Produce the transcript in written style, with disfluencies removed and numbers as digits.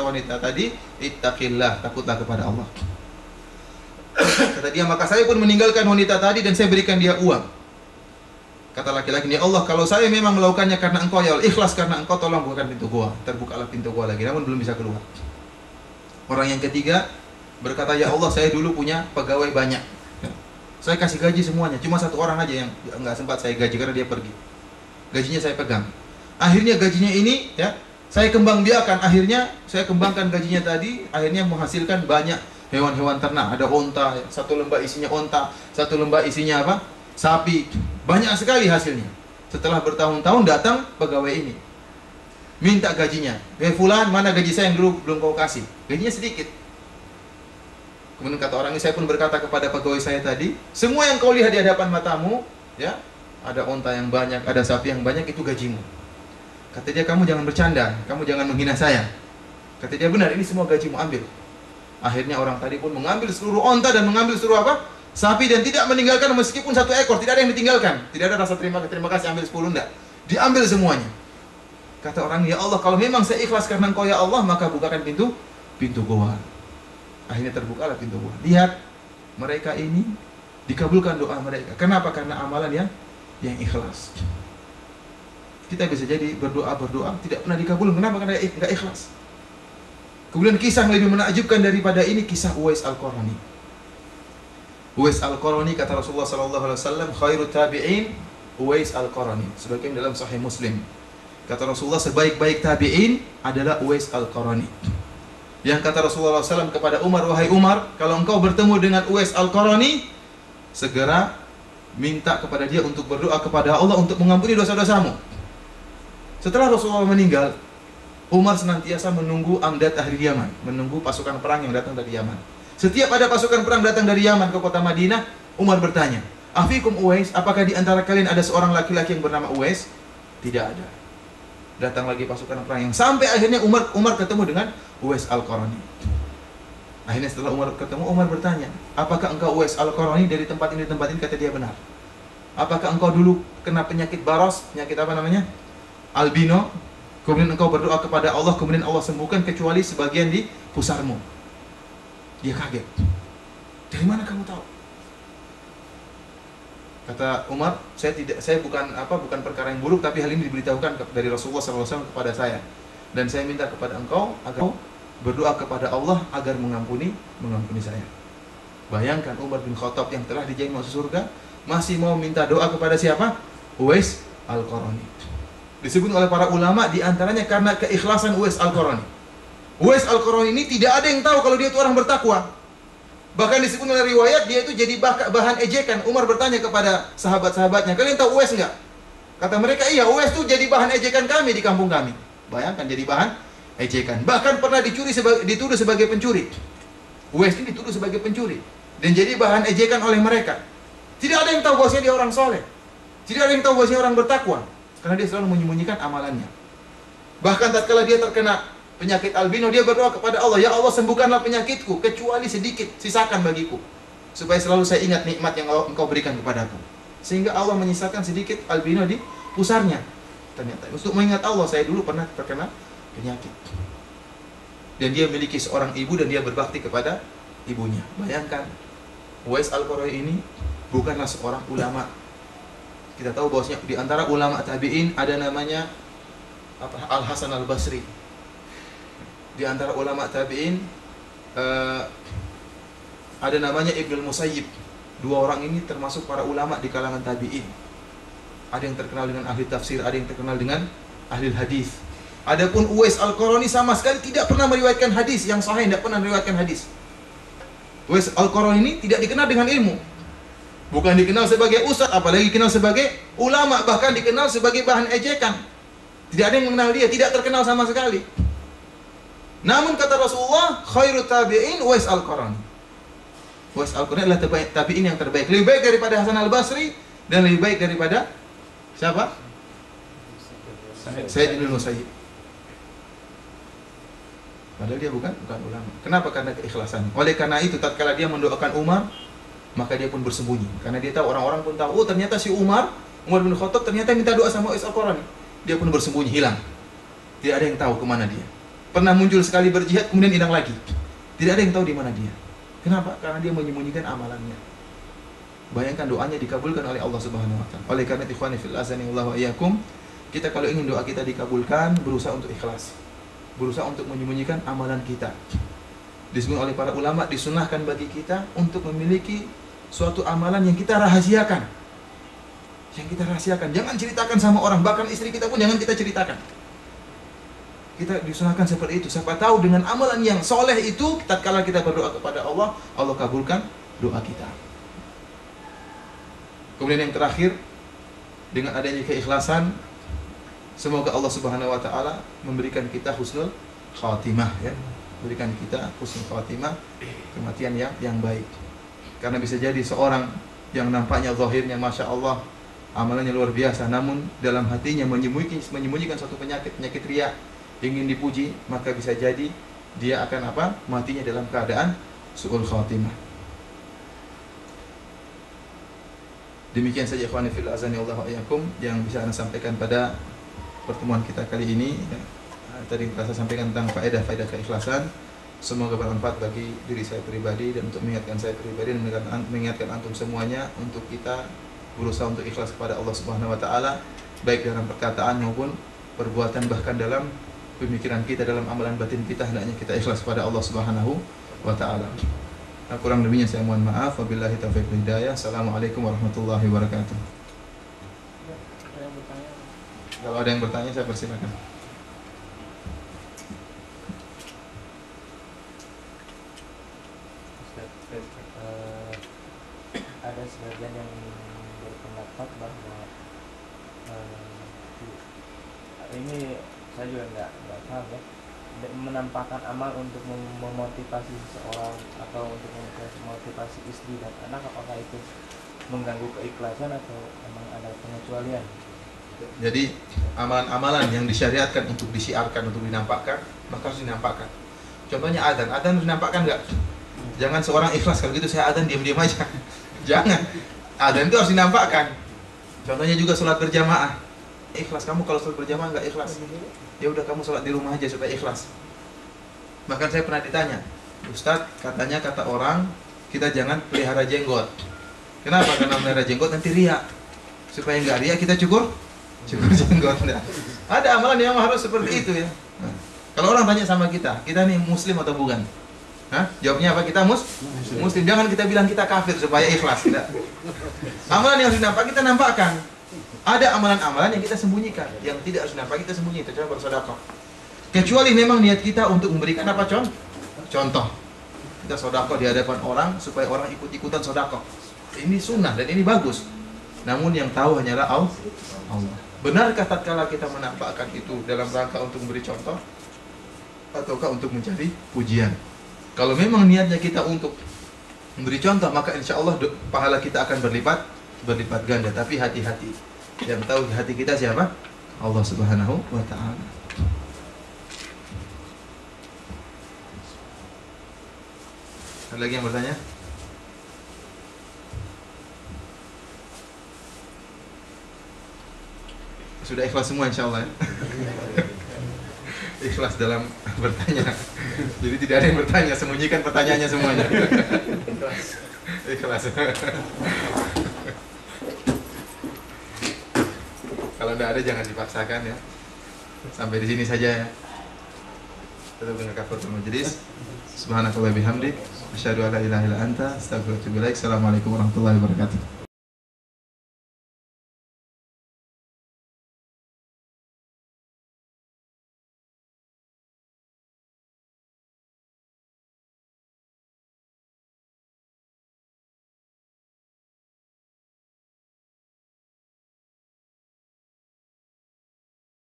wanita tadi, ittaqillah, takutlah kepada Allah. Kata dia, maka saya pun meninggalkan wanita tadi dan saya berikan dia uang. Kata laki-laki, ya Allah, kalau saya memang melakukannya karena engkau, ya Allah, ikhlas karena engkau, tolong bukakan pintu gua. Terbukalah pintu gua lagi, namun belum bisa keluar. Orang yang ketiga berkata, ya Allah, saya dulu punya pegawai banyak, saya kasih gaji semuanya, cuma satu orang aja yang nggak sempat saya gaji karena dia pergi. Gajinya saya pegang. Akhirnya gajinya ini, ya, saya kembang biakan. Akhirnya saya kembangkan gajinya tadi, akhirnya menghasilkan banyak hewan-hewan ternak. Ada onta, satu lembah isinya onta, satu lembah isinya apa? Sapi. Banyak sekali hasilnya. Setelah bertahun-tahun datang pegawai ini, minta gajinya. Fulan, mana gaji saya yang dulu belum kau kasih? Gajinya sedikit. Kemudian kata orang ini, saya pun berkata kepada pegawai saya tadi, semua yang kau lihat di hadapan matamu, ya, ada onta yang banyak, ada sapi yang banyak, itu gajimu. Kata dia, kamu jangan bercanda, kamu jangan menghina saya. Kata dia, benar, ini semua gajimu, ambil. Akhirnya orang tadi pun mengambil seluruh onta dan mengambil seluruh apa? Sapi, dan tidak meninggalkan meskipun satu ekor, tidak ada yang ditinggalkan. Tidak ada rasa terima kasih, ambil 10, enggak. Diambil semuanya. Kata orang, ya Allah, kalau memang saya ikhlas karena engkau, ya Allah, maka bukakan pintu gua. Akhirnya terbukalah pintu gua. Lihat, mereka ini dikabulkan doa mereka. Kenapa? Karena amalan yang ikhlas. Kita bisa jadi berdoa tidak pernah dikabul. Kenapa? Karena enggak ikhlas. Kemudian kisah yang lebih menakjubkan daripada ini, kisah Uwais Al-Qarani. Uwais Al-Qarani, kata Rasulullah SAW, khairut tabi'in Uwais Al-Qarani. Sebagian dalam Sahih Muslim. Kata Rasulullah, sebaik-baik tabi'in adalah Uwais Al-Qarani. Yang kata Rasulullah SAW kepada Umar, wahai Umar, kalau engkau bertemu dengan Uwais Al-Qarani, segera minta kepada dia untuk berdoa kepada Allah untuk mengampuni dosa-dosamu. Setelah Rasulullah meninggal, Umar senantiasa menunggu amdat ahli Yaman, menunggu pasukan perang yang datang dari Yaman. Setiap ada pasukan perang datang dari Yaman ke kota Madinah, Umar bertanya, afikum Uwais, apakah di antara kalian ada seorang laki-laki yang bernama Uwais? Tidak ada. Datang lagi pasukan perang yang sampai akhirnya Umar ketemu dengan Uwais Al-Qarani. Akhirnya setelah Umar ketemu, Umar bertanya, apakah engkau Uwais Al-Qarani dari tempat ini? Kata dia, benar. Apakah engkau dulu kena penyakit baros, penyakit apa namanya? Albino, kemudian engkau berdoa kepada Allah, kemudian Allah sembuhkan kecuali sebagian di pusarmu. Dia kaget. Dari mana kamu tahu? Kata Umar, saya bukan perkara yang buruk, tapi hal ini diberitahukan dari Rasulullah SAW kepada saya. Dan saya minta kepada engkau agar berdoa kepada Allah agar mengampuni saya. Bayangkan Umar bin Khattab yang telah dijamin masuk surga masih mau minta doa kepada siapa? Uwais Al-Qarani. Disebut oleh para ulama diantaranya karena keikhlasan Uwais Al-Qarani. Uwais Al-Qarani ini tidak ada yang tahu kalau dia itu orang bertakwa. Bahkan disebut oleh riwayat dia itu jadi bahan ejekan. Umar bertanya kepada sahabat-sahabatnya, kalian tahu Uwais enggak? Kata mereka, iya, Uwais itu jadi bahan ejekan kami di kampung kami. Bayangkan, jadi bahan ejekan. Bahkan pernah dituduh sebagai pencuri. Uwais ini dituduh sebagai pencuri dan jadi bahan ejekan oleh mereka. Tidak ada yang tahu bahwasanya dia orang soleh. Tidak ada yang tahu bahwasanya orang bertakwa, karena dia selalu menyembunyikan amalannya. Bahkan tatkala dia terkena penyakit albino, dia berdoa kepada Allah, ya Allah, sembuhkanlah penyakitku kecuali sedikit, sisakan bagiku, supaya selalu saya ingat nikmat yang engkau berikan kepadaku. Sehingga Allah menyisakan sedikit albino di pusarnya. Ternyata untuk mengingat Allah, saya dulu pernah terkena penyakit. Dan dia memiliki seorang ibu dan dia berbakti kepada ibunya. Bayangkan, Uwais Al-Qarani ini bukanlah seorang ulama. Kita tahu bahwasanya di antara ulama tabi'in ada namanya Al-Hasan Al-Basri. Di antara ulama tabi'in ada namanya Ibnul Musayyib. Dua orang ini termasuk para ulama di kalangan tabi'in. Ada yang terkenal dengan ahli tafsir, ada yang terkenal dengan ahli hadis. Adapun Uwais Al-Qarani sama sekali tidak pernah meriwayatkan hadis yang sahih, tidak pernah meriwayatkan hadis. Uwais Al-Qarani ini tidak dikenal dengan ilmu. Bukan dikenal sebagai ustaz, apalagi dikenal sebagai ulama, bahkan dikenal sebagai bahan ejekan. Tidak ada yang mengenal dia, tidak terkenal sama sekali. Namun kata Rasulullah, khairut tabi'in Uwais Al-Qarani. Uwais Al-Qarani adalah tabi'in yang terbaik. Lebih baik daripada Hasan Al-Basri dan lebih baik daripada siapa? Sayyid Ibn Musayyib. Padahal dia bukan ulama. Kenapa? Karena keikhlasan. Oleh karena itu, tatkala dia mendoakan Umar, maka dia pun bersembunyi. Karena dia tahu, orang-orang pun tahu, oh ternyata si Umar bin Khattab ternyata minta doa sama Uwais Al-Qarani. Dia pun bersembunyi, hilang. Tidak ada yang tahu kemana dia. Pernah muncul sekali berjihad, kemudian hilang lagi. Tidak ada yang tahu di mana dia. Kenapa? Karena dia menyembunyikan amalannya. Bayangkan doanya dikabulkan oleh Allah Subhanahu wa taala. Oleh karena ikhwani fil azani wallahu iyyakum, kita kalau ingin doa kita dikabulkan, berusaha untuk ikhlas. Berusaha untuk menyembunyikan amalan kita. Disebut oleh para ulama, disunahkan bagi kita untuk memiliki suatu amalan yang kita rahasiakan. Yang kita rahasiakan, jangan ceritakan sama orang, bahkan istri kita pun jangan kita ceritakan. Kita disunahkan seperti itu. Siapa tahu dengan amalan yang soleh itu, tatkala kita berdoa kepada Allah, Allah kabulkan doa kita. Kemudian yang terakhir, dengan adanya keikhlasan, semoga Allah Subhanahu wa taala memberikan kita husnul khatimah, ya. Berikan kita husnul khatimah, kematian yang baik. Karena bisa jadi seorang yang nampaknya zahirnya Masya Allah, amalannya luar biasa, namun dalam hatinya menyembunyikan suatu penyakit riya, ingin dipuji, maka bisa jadi dia akan apa? Matinya dalam keadaan su'ul khatimah. Demikian saja ikhwani fil azani wallahu iyyakum yang bisa Anda sampaikan pada pertemuan kita kali ini. Tadi saya sampaikan tentang faedah keikhlasan. Semoga bermanfaat bagi diri saya pribadi dan untuk mengingatkan saya pribadi dan mengingatkan antum semuanya untuk kita berusaha untuk ikhlas kepada Allah Subhanahu wa taala, baik dalam perkataan maupun perbuatan, bahkan dalam pemikiran kita, dalam amalan batin kita, hendaknya kita ikhlas kepada Allah Subhanahu wa taala. Kurang lebihnya saya mohon maaf. Wabillahi taufiq wal hidayah. Assalamualaikum warahmatullahi wabarakatuh. Kalau ada yang bertanya, saya persilakan. Ada sebagian yang berpendapat bahwa ini saya juga nggak paham ya, menampakkan amal untuk memotivasi seseorang atau untuk memotivasi istri dan anak, apakah itu mengganggu keikhlasan atau memang ada pengecualian? Jadi amalan-amalan yang disyariatkan untuk disiarkan, untuk dinampakkan, maka harus dinampakkan. Contohnya adzan harus dinampakkan nggak? Jangan seorang ikhlas, kalau gitu saya adzan diam-diam aja. Jangan. Adzan itu harus dinampakkan. Contohnya juga sholat berjamaah. Ikhlas kamu kalau sholat berjamaah nggak ikhlas, ya udah kamu sholat di rumah aja supaya ikhlas. Bahkan saya pernah ditanya, Ustadz, katanya kata orang kita jangan pelihara jenggot. Kenapa? Karena pelihara jenggot nanti riya. Supaya nggak riya kita cukur jenggot. Nah, ada amalan yang harus seperti itu ya. Nah, kalau orang tanya sama kita nih muslim atau bukan? Hah? Jawabnya apa? Kita muslim. Jangan kita bilang kita kafir supaya ikhlas. Tidak. Amalan yang harus dinampak kita nampakkan. Ada amalan-amalan yang kita sembunyikan, yang tidak harus nampak kita sembunyikan. Contoh bersedekah. Kecuali memang niat kita untuk memberikan apa contoh. Kita sedekah di hadapan orang supaya orang ikut-ikutan sedekah. Ini sunnah dan ini bagus. Namun yang tahu hanyalah Allah. Benarkah tatkala kita menampakkan itu dalam rangka untuk memberi contoh ataukah untuk mencari pujian? Kalau memang niatnya kita untuk memberi contoh, maka insya Allah pahala kita akan berlipat ganda. Tapi hati-hati, yang tahu hati kita siapa? Allah Subhanahu wa ta'ala. Ada lagi yang bertanya? Sudah ikhlas semua insya Allah ya? Ikhlas dalam bertanya. Jadi tidak ada yang bertanya, sembunyikan pertanyaannya semuanya. Ikhlas. Kalau tidak ada jangan dipaksakan ya. Sampai di sini saja ya. Tutup dengan kafaratul majlis. Subhanakallah bihamdik, asyhadu an la ilaha illa anta, astaghfiruka wa atubu ilaik. Assalamualaikum warahmatullahi wabarakatuh.